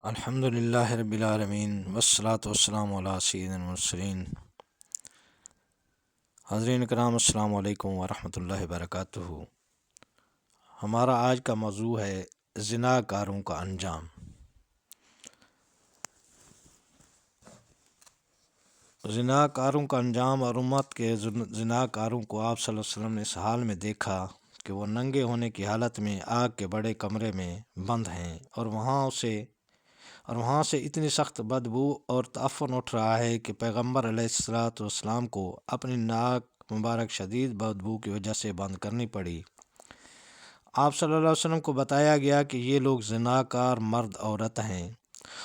الحمد للہ رب العالمین والصلاة والسلام علی سیدنا المرسلین۔ حاضرین کرام، السلام علیکم ورحمۃ اللہ وبرکاتہ۔ ہمارا آج کا موضوع ہے زنا کاروں کا انجام۔ زنا کاروں کا انجام اور امت کے زنا کاروں کو آپ صلی اللہ علیہ وسلم نے اس حال میں دیکھا کہ وہ ننگے ہونے کی حالت میں آگ کے بڑے کمرے میں بند ہیں اور وہاں سے اتنی سخت بدبو اور تعفن اٹھ رہا ہے کہ پیغمبر علیہ الصلوۃ والسلام کو اپنی ناک مبارک شدید بدبو کی وجہ سے بند کرنی پڑی۔ آپ صلی اللہ علیہ وسلم کو بتایا گیا کہ یہ لوگ زناکار مرد عورت ہیں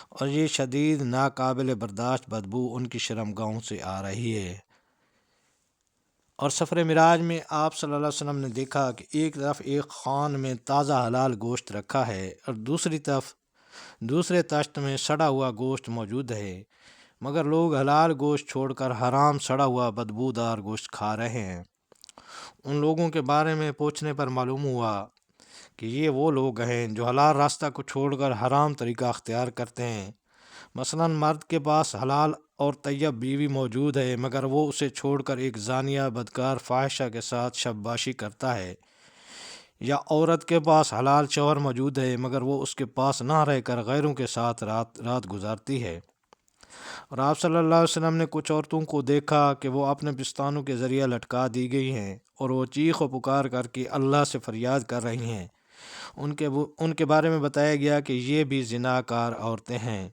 اور یہ شدید ناقابل برداشت بدبو ان کی شرمگاہوں سے آ رہی ہے۔ اور سفر معراج میں آپ صلی اللہ علیہ وسلم نے دیکھا کہ ایک طرف ایک خوان میں تازہ حلال گوشت رکھا ہے اور دوسری طرف دوسرے تشت میں سڑا ہوا گوشت موجود ہے، مگر لوگ حلال گوشت چھوڑ کر حرام سڑا ہوا بدبودار گوشت کھا رہے ہیں۔ ان لوگوں کے بارے میں پوچھنے پر معلوم ہوا کہ یہ وہ لوگ ہیں جو حلال راستہ کو چھوڑ کر حرام طریقہ اختیار کرتے ہیں۔ مثلا مرد کے پاس حلال اور طیب بیوی موجود ہے مگر وہ اسے چھوڑ کر ایک زانیہ بدکار فاحشہ کے ساتھ شب باشی کرتا ہے، یا عورت کے پاس حلال شوہر موجود ہے مگر وہ اس کے پاس نہ رہ کر غیروں کے ساتھ رات گزارتی ہے۔ اور آپ صلی اللہ علیہ وسلم نے کچھ عورتوں کو دیکھا کہ وہ اپنے پستانوں کے ذریعے لٹکا دی گئی ہیں اور وہ چیخ و پکار کر کے اللہ سے فریاد کر رہی ہیں۔ ان کے بارے میں بتایا گیا کہ یہ بھی زناکار عورتیں ہیں۔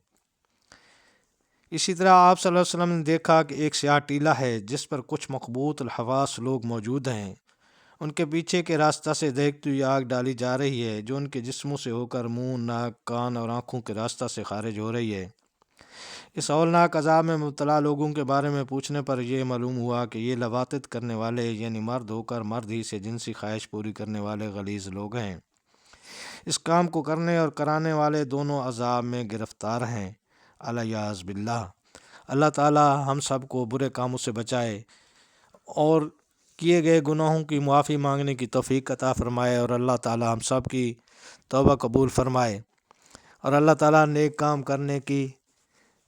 اسی طرح آپ صلی اللہ علیہ وسلم نے دیکھا کہ ایک سیاہ ٹیلا ہے جس پر کچھ مخبوط الحواس لوگ موجود ہیں۔ ان کے پیچھے کے راستہ سے دیکھتی ہوئی آگ ڈالی جا رہی ہے جو ان کے جسموں سے ہو کر منہ، ناک، کان اور آنکھوں کے راستہ سے خارج ہو رہی ہے۔ اس ہولناک عذاب میں مبتلا لوگوں کے بارے میں پوچھنے پر یہ معلوم ہوا کہ یہ لواطت کرنے والے یعنی مرد ہو کر مرد ہی سے جنسی خواہش پوری کرنے والے غلیظ لوگ ہیں۔ اس کام کو کرنے اور کرانے والے دونوں عذاب میں گرفتار ہیں، الیاذ باللہ۔ اللہ تعالی ہم سب کو برے کاموں سے بچائے اور کیے گئے گناہوں کی معافی مانگنے کی توفیق عطا فرمائے، اور اللہ تعالی ہم سب کی توبہ قبول فرمائے، اور اللہ تعالی نیک کام کرنے کی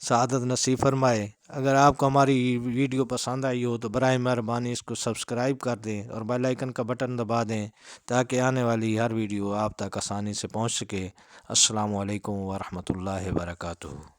سعادت نصیب فرمائے۔ اگر آپ کو ہماری ویڈیو پسند آئی ہو تو برائے مہربانی اس کو سبسکرائب کر دیں اور بیل آئیکن کا بٹن دبا دیں تاکہ آنے والی ہر ویڈیو آپ تک آسانی سے پہنچ سکے۔ السلام علیکم ورحمۃ اللہ وبرکاتہ۔